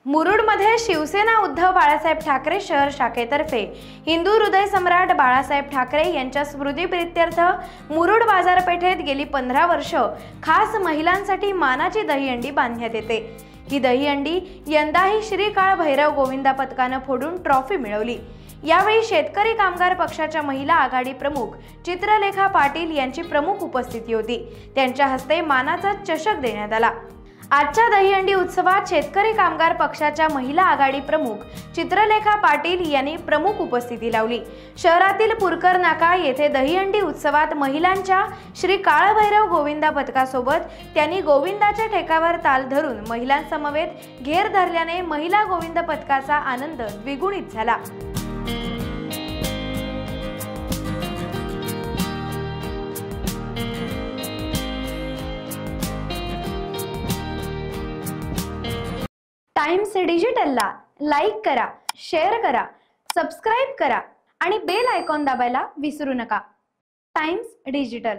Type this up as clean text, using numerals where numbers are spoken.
मुरुडमध्ये शिवसेना उद्धव बाळासाहेब ठाकरे शहर शाखेतर्फे हिंदू हृदय सम्राट बाळासाहेब ठाकरे यांच्या स्मृतिप्रीत्यर्थ मुरुड बाजारपेठेत गेली 15 वर्ष खास महिलांसाठी मानाची दहीहंडी बांधण्यात येते। ही दहीहंडी यंदाही श्री काळ भैरव गोविंदा पथकाने फोडून ट्रॉफी मिळवली। यावेळी शेतकरी कामगार पक्षाच्या महिला आघाडी प्रमुख चित्रलेखा पाटील यांची प्रमुख उपस्थिती होती। त्यांच्या हस्ते मानाचा चषक देण्यात आला। आजच्या दहीहंडी उत्सवात शेतकरी कामगार पक्षाच्या महिला आघाडी प्रमुख चित्रलेखा पाटील यांनी प्रमुख उपस्थिती लावली। शहरातील पुरकर नाका येथे दहीहंडी उत्सवात महिलांच्या श्री काळभैरव गोविंदा पथकासोबत त्यांनी गोविंदाच्या ठेक्यावर ताल धरून महिलांसमवेत घेर धरल्याने महिला गोविंद पथकाचा आनंद द्विगुणित झाला। टाइम्स डिजिटलला लाईक करा, शेअर करा, सबस्क्राइब करा आणि बेल आयकॉन दाबायला विसरू नका। Times digital.